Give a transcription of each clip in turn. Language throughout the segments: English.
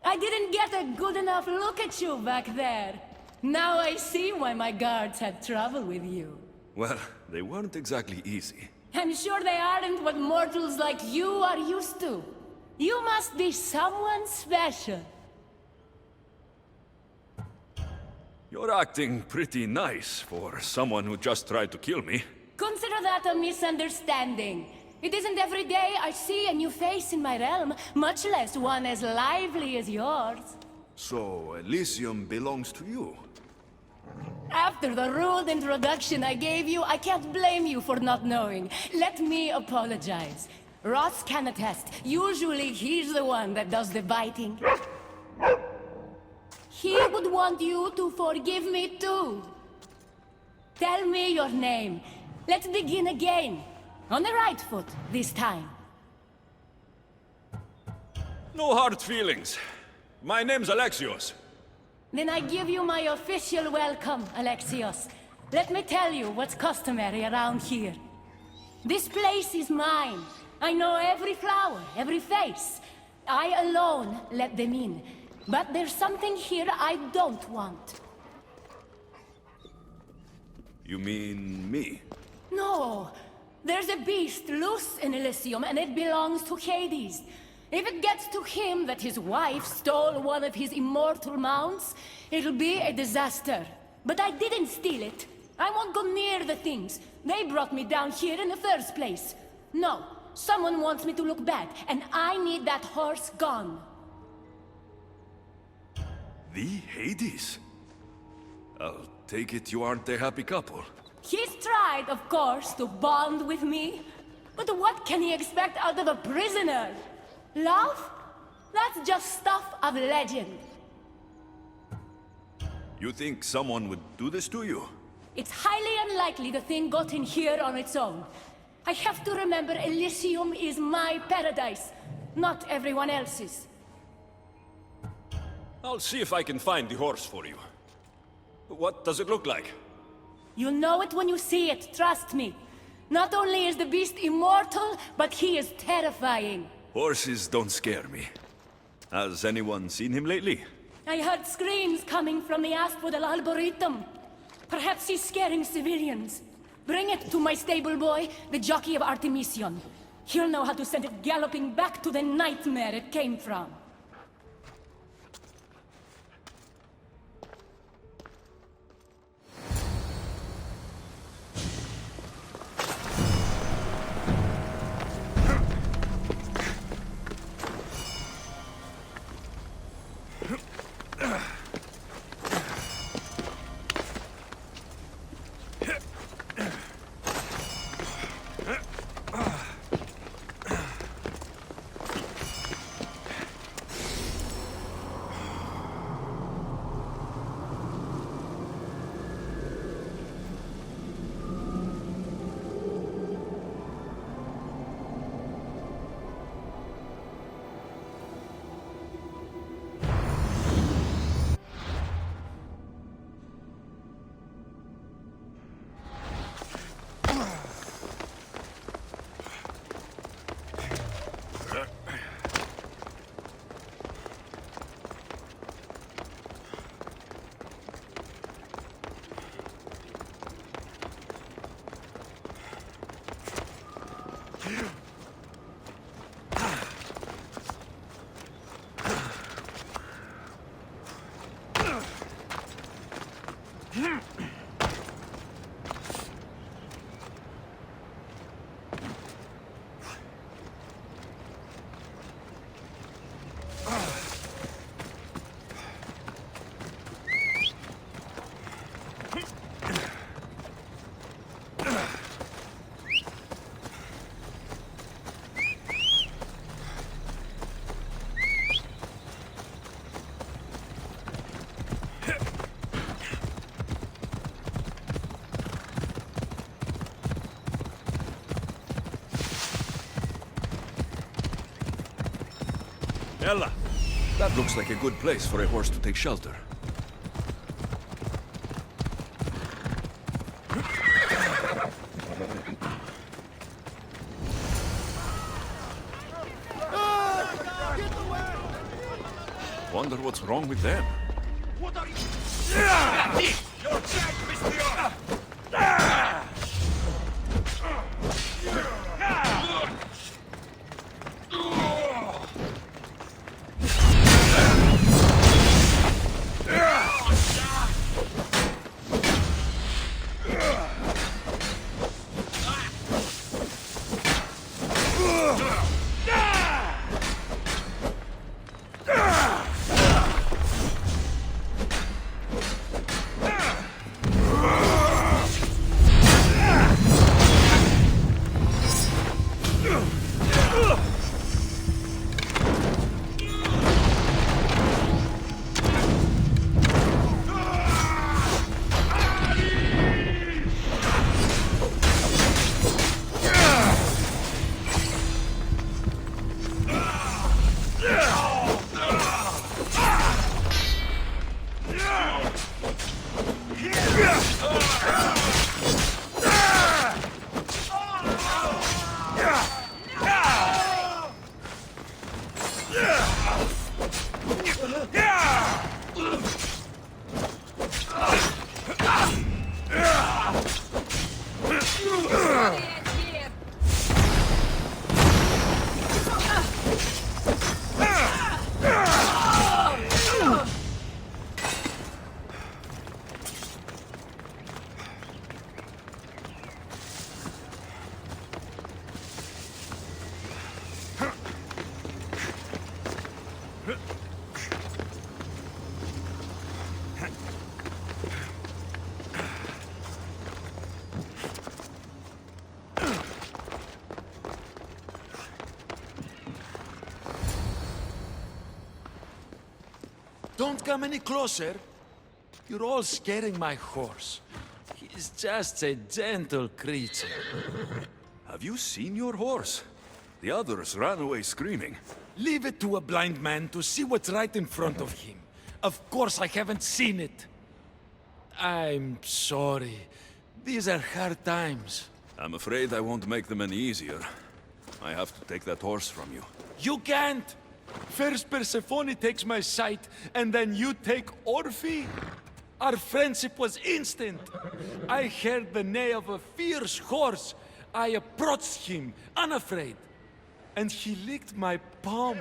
I didn't get a good enough look at you back there. Now I see why my guards had trouble with you. Well, they weren't exactly easy. I'm sure they aren't what mortals like you are used to. You must be someone special. You're acting pretty nice for someone who just tried to kill me. Consider that a misunderstanding. It isn't every day I see a new face in my realm, much less one as lively as yours. So, Elysium belongs to you? After the rude introduction I gave you, I can't blame you for not knowing. Let me apologize. Ross can attest. Usually he's the one that does the biting. He would want you to forgive me too. Tell me your name. Let's begin again. On the right foot, this time. No hard feelings. My name's Alexios. Then I give you my official welcome, Alexios. Let me tell you what's customary around here. This place is mine. I know every flower, every face. I alone let them in. But there's something here I don't want. You mean me? No. There's a beast loose in Elysium, and it belongs to Hades. If it gets to him that his wife stole one of his immortal mounts, it'll be a disaster. But I didn't steal it. I won't go near the things. They brought me down here in the first place. No, someone wants me to look bad, and I need that horse gone. The Hades? I'll take it you aren't a happy couple. He's tried, of course, to bond with me. But what can he expect out of a prisoner? Love? That's just stuff of legend. You think someone would do this to you? It's highly unlikely the thing got in here on its own. I have to remember Elysium is my paradise, not everyone else's. I'll see if I can find the horse for you. What does it look like? You'll know it when you see it, trust me. Not only is the beast immortal, but he is terrifying. Horses don't scare me. Has anyone seen him lately? I heard screams coming from the Asphodel Arboretum. Perhaps he's scaring civilians. Bring it to my stable boy, the jockey of Artemision. He'll know how to send it galloping back to the nightmare it came from. Ella! That looks like a good place for a horse to take shelter. Wonder what's wrong with them. What are you? Your check, Mr. Don't come any closer. You're all scaring my horse. He's just a gentle creature. Have you seen your horse? The others ran away screaming. Leave it to a blind man to see what's right in front of him. Of course I haven't seen it. I'm sorry. These are hard times. I'm afraid I won't make them any easier. I have to take that horse from you. You can't! First Persephone takes my sight, and then you take Orphe? Our friendship was instant. I heard the neigh of a fierce horse. I approached him, unafraid. And he licked my palm.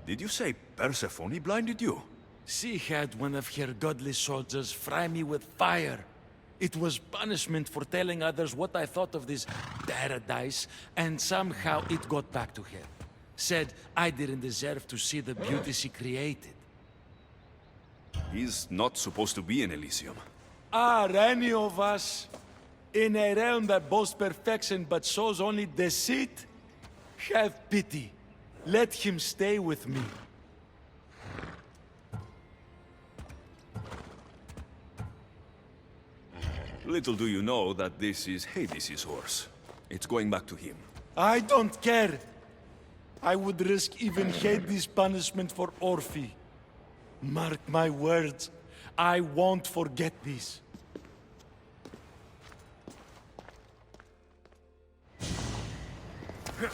Did you say Persephone blinded you? She had one of her godly soldiers fry me with fire. It was punishment for telling others what I thought of this paradise, and somehow it got back to her. Said I didn't deserve to see the beauty she created. He's not supposed to be in Elysium. Are any of us in a realm that boasts perfection but shows only deceit? Have pity. Let him stay with me. Little do you know that this is Hades' horse. It's going back to him. I don't care. I would risk even Hades' punishment for Orphe. Mark my words, I won't forget this.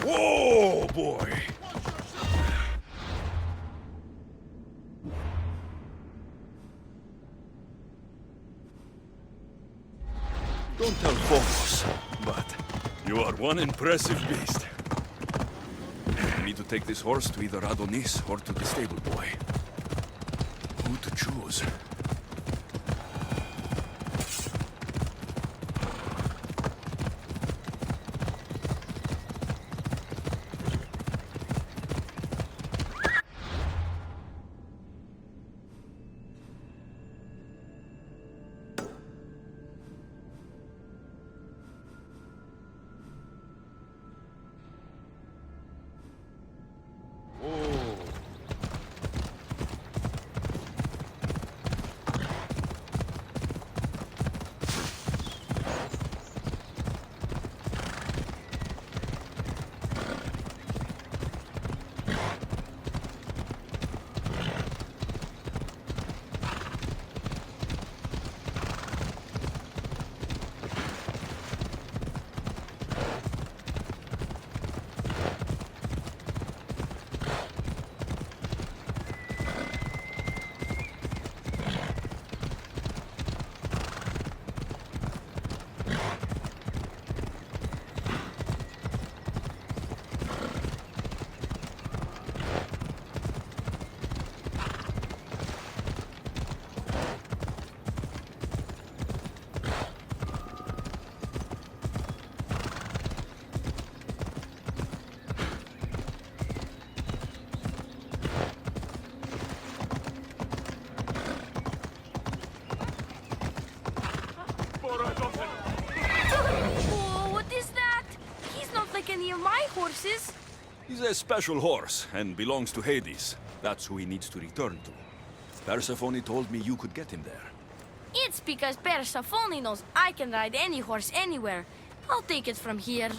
Whoa, boy! Don't tell Phobos, but you are one impressive beast. I need to take this horse to either Adonis or to the stable boy. Who to choose? is? He's a special horse and belongs to Hades. That's who he needs to return to. Persephone told me you could get him there. It's because Persephone knows I can ride any horse anywhere. I'll take it from here.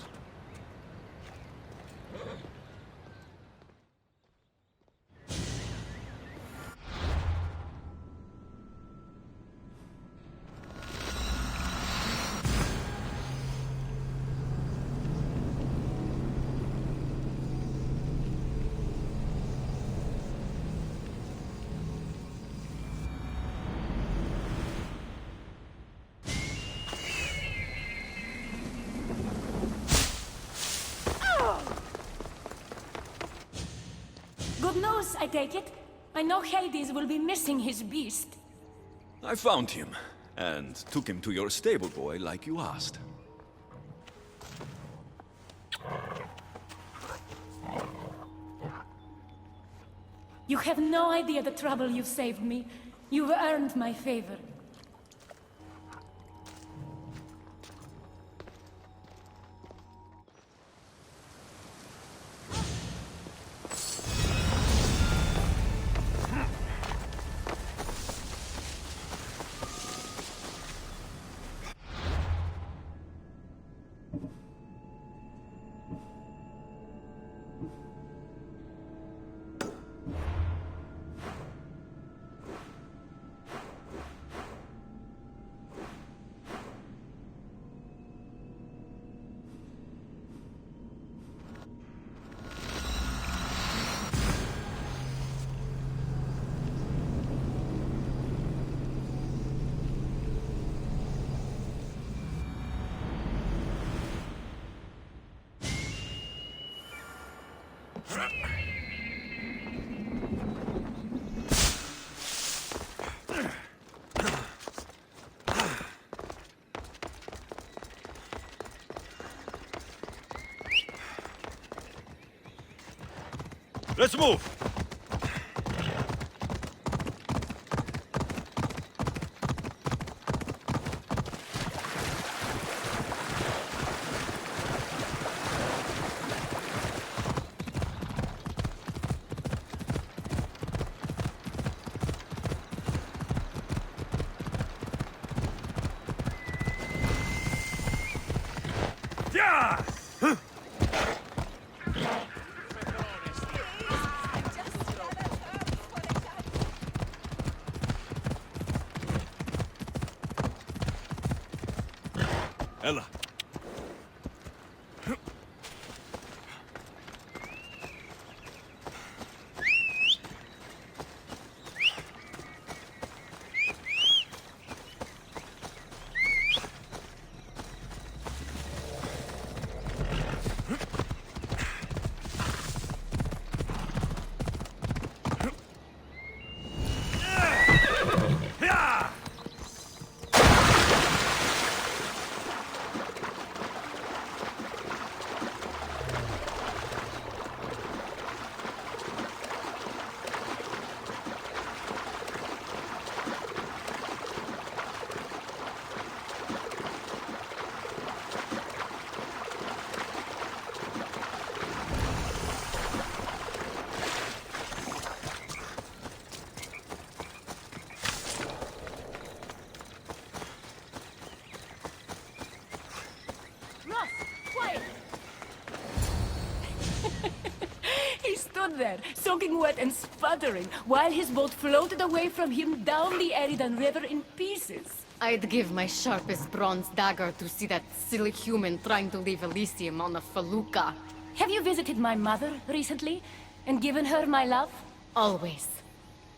Good news, I take it. I know Hades will be missing his beast. I found him and took him to your stable boy like you asked. You have no idea the trouble you've saved me. You've earned my favor. Let's move! Yeah! Ella. There, soaking wet and sputtering, while his boat floated away from him down the Eridan River in pieces. I'd give my sharpest bronze dagger to see that silly human trying to leave Elysium on a felucca. Have you visited my mother recently, and given her my love? Always.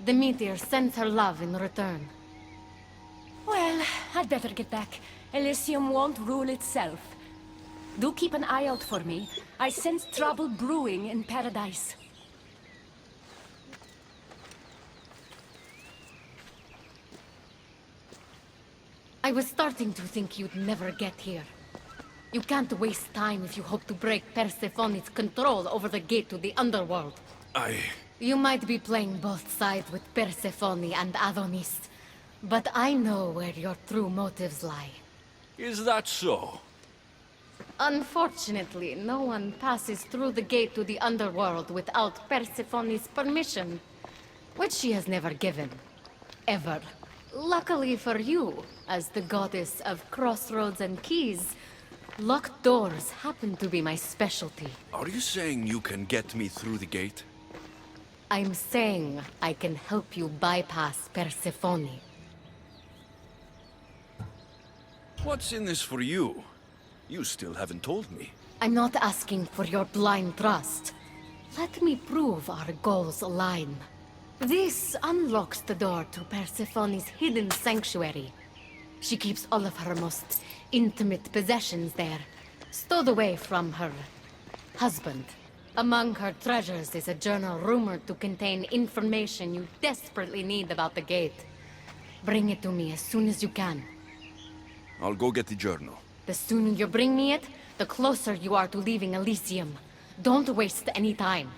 The meteor sends her love in return. Well, I'd better get back. Elysium won't rule itself. Do keep an eye out for me. I sense trouble brewing in paradise. I was starting to think you'd never get here. You can't waste time if you hope to break Persephone's control over the gate to the underworld. You might be playing both sides with Persephone and Adonis, but I know where your true motives lie. Is that so? Unfortunately, no one passes through the gate to the underworld without Persephone's permission, which she has never given. Ever. Luckily for you, as the goddess of crossroads and keys, locked doors happen to be my specialty. Are you saying you can get me through the gate? I'm saying I can help you bypass Persephone. What's in this for you? You still haven't told me. I'm not asking for your blind trust. Let me prove our goals align. This unlocks the door to Persephone's hidden sanctuary. She keeps all of her most intimate possessions there, stowed away from her husband. Among her treasures is a journal rumored to contain information you desperately need about the gate. Bring it to me as soon as you can. I'll go get the journal. The sooner you bring me it, the closer you are to leaving Elysium. Don't waste any time.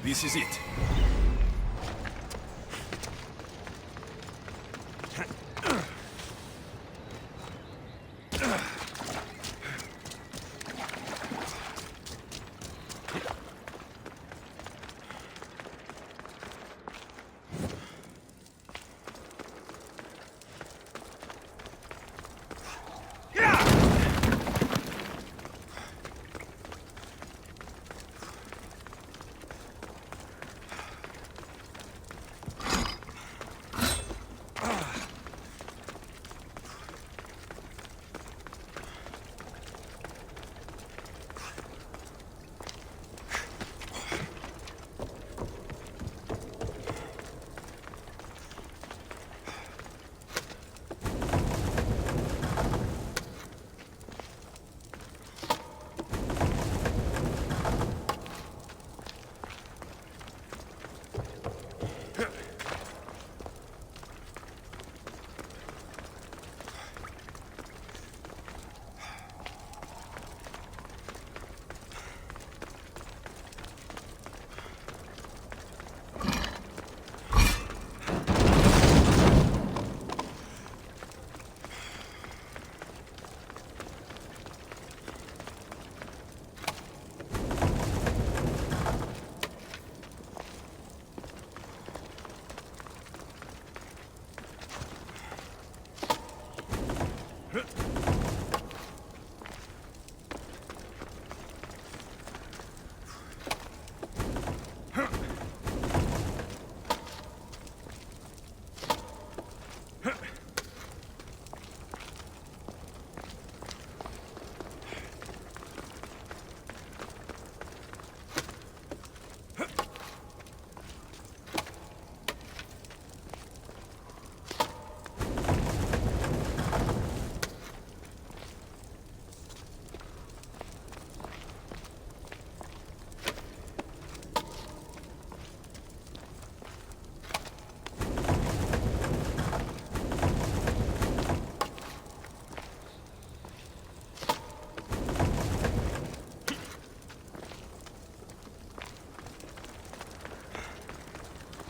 This is it.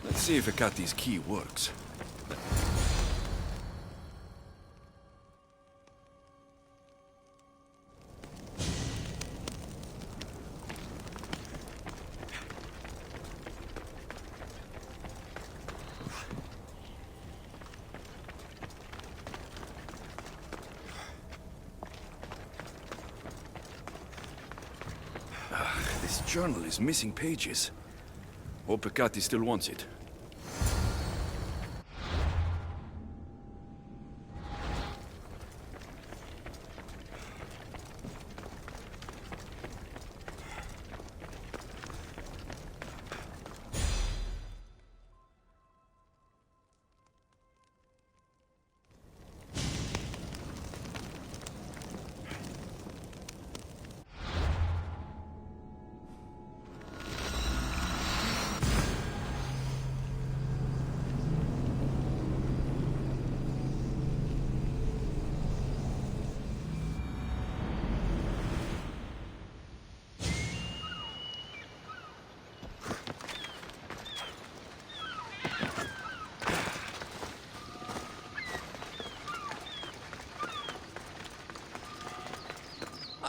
Let's see if Akati's key works. This journal is missing pages. Hope Pecati still wants it.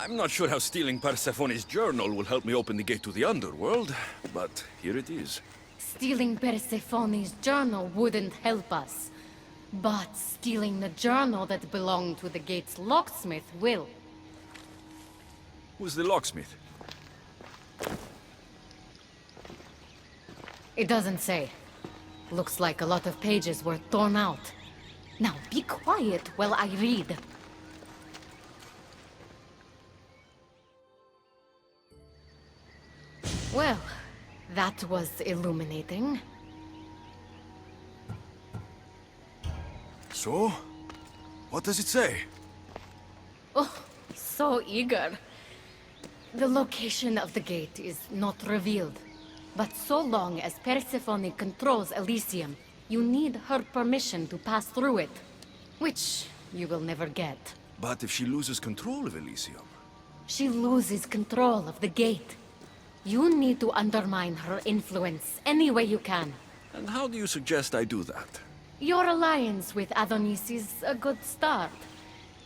I'm not sure how stealing Persephone's journal will help me open the gate to the underworld, but here it is. Stealing Persephone's journal wouldn't help us. But stealing the journal that belonged to the gate's locksmith will. Who's the locksmith? It doesn't say. Looks like a lot of pages were torn out. Now be quiet while I read. Well, that was illuminating. So? What does it say? Oh, so eager. The location of the gate is not revealed. But so long as Persephone controls Elysium, you need her permission to pass through it. Which you will never get. But if she loses control of Elysium? She loses control of the gate. You need to undermine her influence any way you can. And how do you suggest I do that? Your alliance with Adonis is a good start.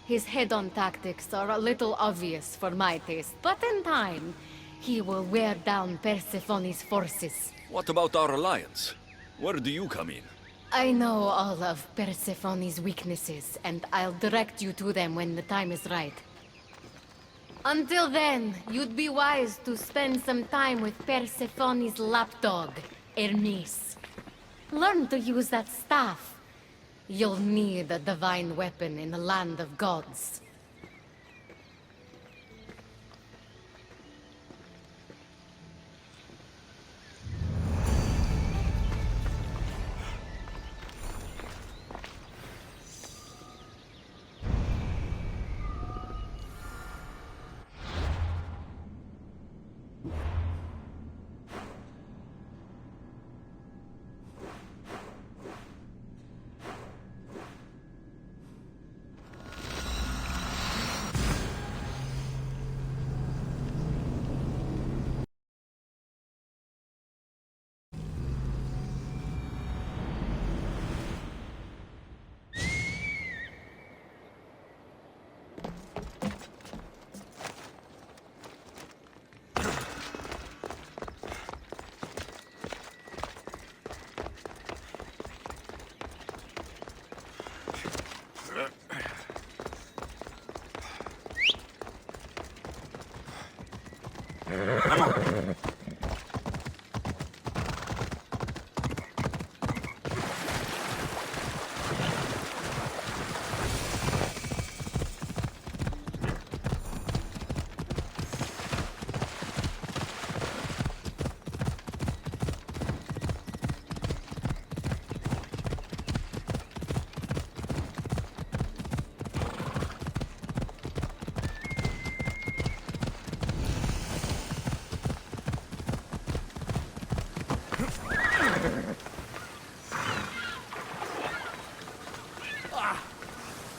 His head-on tactics are a little obvious for my taste, but in time, he will wear down Persephone's forces. What about our alliance? Where do you come in? I know all of Persephone's weaknesses, and I'll direct you to them when the time is right. Until then, you'd be wise to spend some time with Persephone's lapdog, Hermes. Learn to use that staff. You'll need a divine weapon in the land of gods.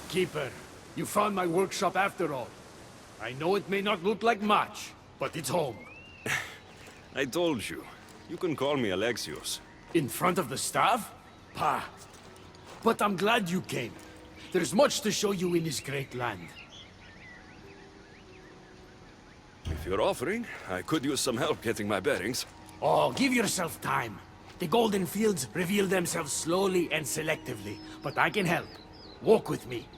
Keeper, you found my workshop after all. I know it may not look like much, but it's home. I told you. You can call me Alexios. In front of the staff? Pah. But I'm glad you came. There's much to show you in this great land. If you're offering, I could use some help getting my bearings. Oh, give yourself time. The golden fields reveal themselves slowly and selectively, but I can help. Walk with me.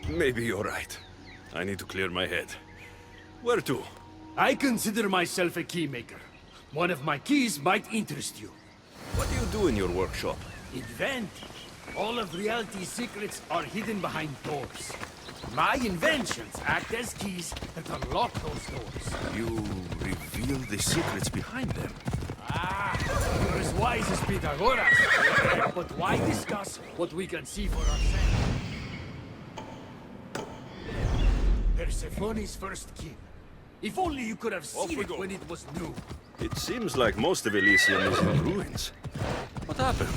Maybe you're right. I need to clear my head. Where to? I consider myself a keymaker. One of my keys might interest you. What do you do in your workshop? Invent. All of reality's secrets are hidden behind doors. My inventions act as keys that unlock those doors. You reveal the secrets behind them. Ah, you're as wise as Pythagoras. But why discuss what we can see for ourselves? Persephone's first key. If only you could have seen it when it was new. It seems like most of Elysium is in ruins. What happened?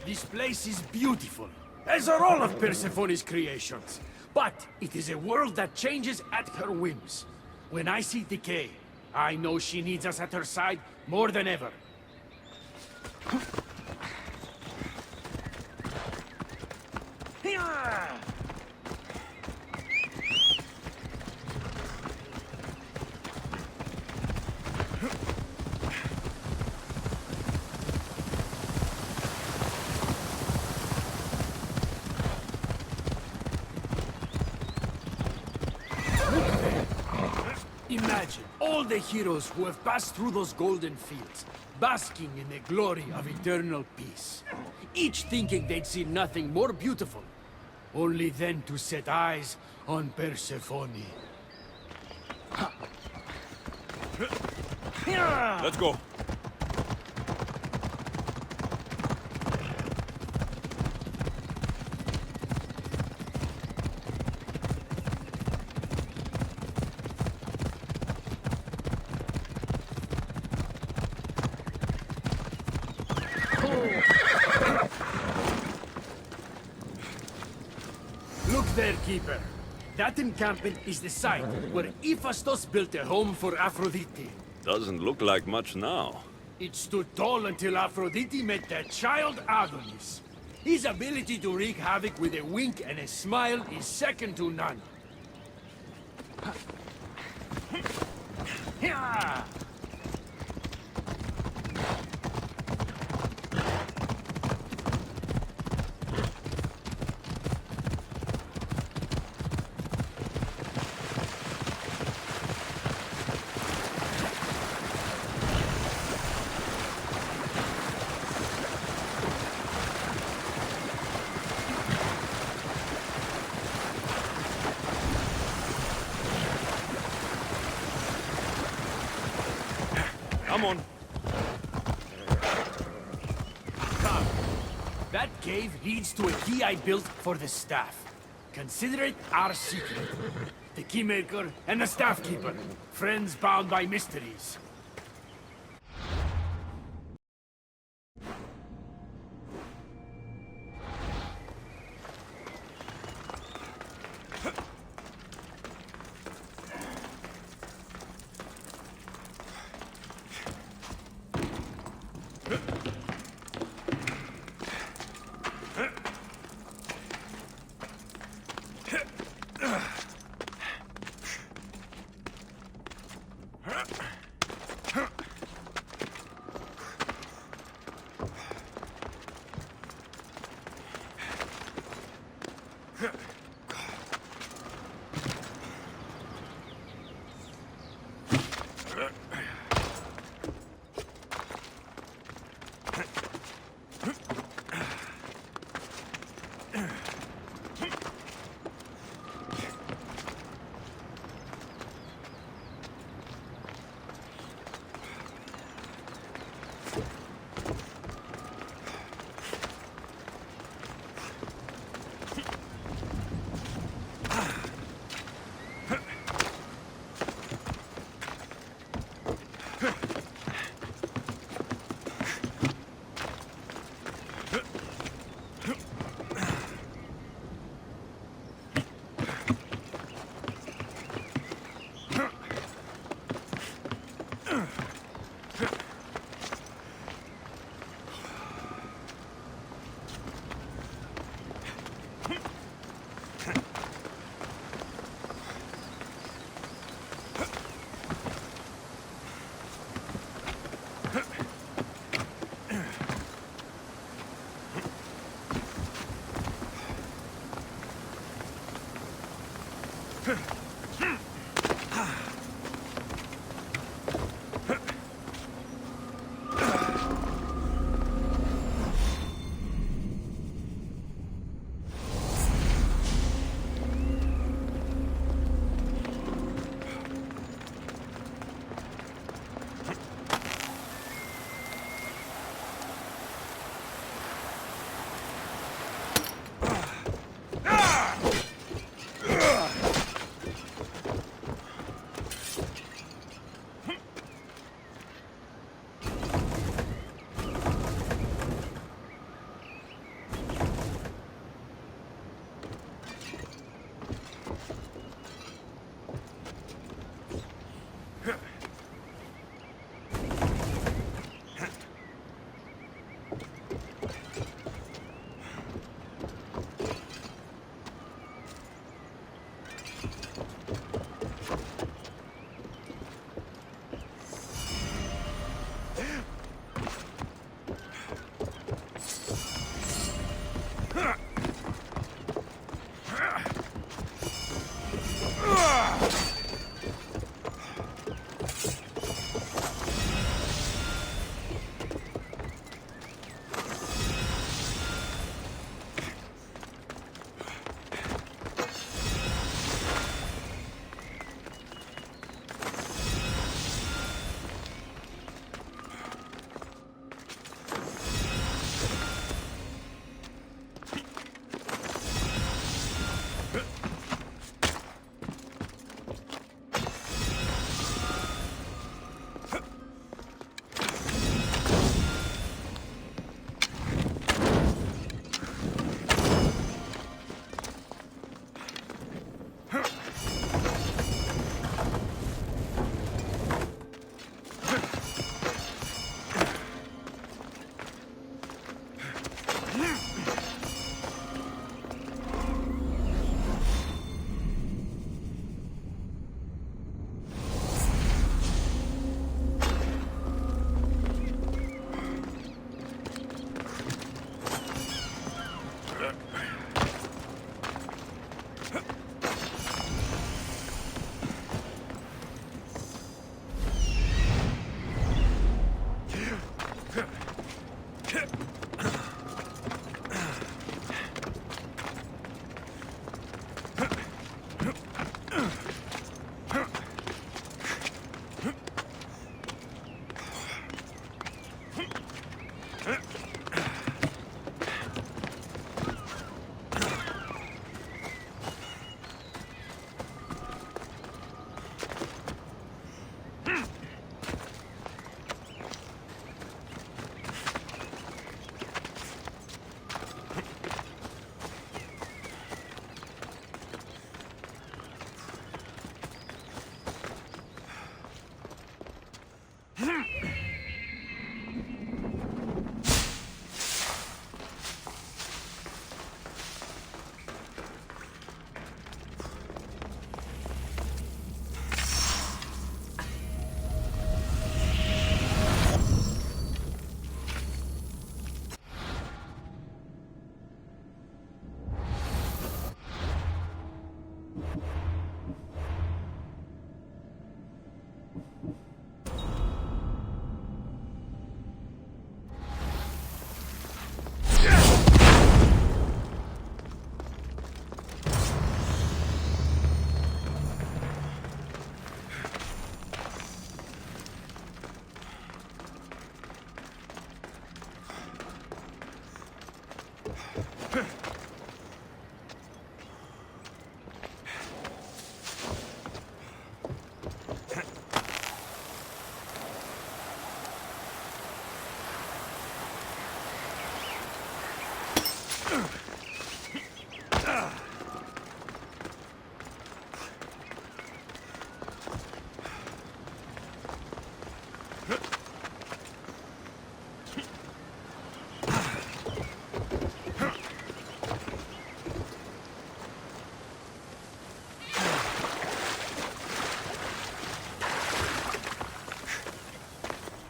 This place is beautiful, as are all of Persephone's creations. But it is a world that changes at her whims. When I see decay, I know she needs us at her side more than ever. Imagine all the heroes who have passed through those golden fields, basking in the glory of eternal peace. Each thinking they'd see nothing more beautiful, only then to set eyes on Persephone. Let's go. Look there, Keeper. That encampment is the site where Hephaestus built a home for Aphrodite. Doesn't look like much now. It stood tall until Aphrodite met their child Adonis. His ability to wreak havoc with a wink and a smile is second to none. Come on. Come. That cave leads to a key I built for the staff. Consider it our secret. The keymaker and the staff keeper, friends bound by mysteries.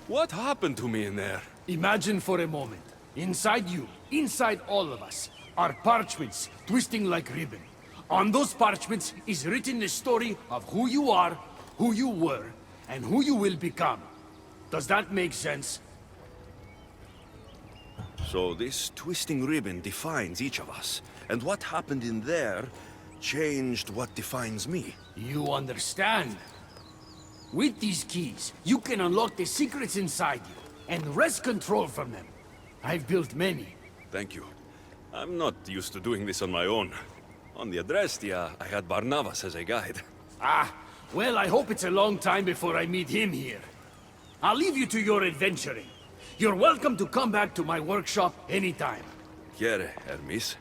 What happened to me in there? Imagine for a moment. Inside you, inside all of us, are parchments twisting like ribbon. On those parchments is written the story of who you are, who you were, and who you will become. Does that make sense? So this twisting ribbon defines each of us, and what happened in there changed what defines me. You understand? With these keys, you can unlock the secrets inside you, and wrest control from them. I've built many. Thank you. I'm not used to doing this on my own. On the Adrestia, I had Barnabas as a guide. Ah, well, I hope it's a long time before I meet him here. I'll leave you to your adventuring. You're welcome to come back to my workshop anytime. Quiere, Hermes?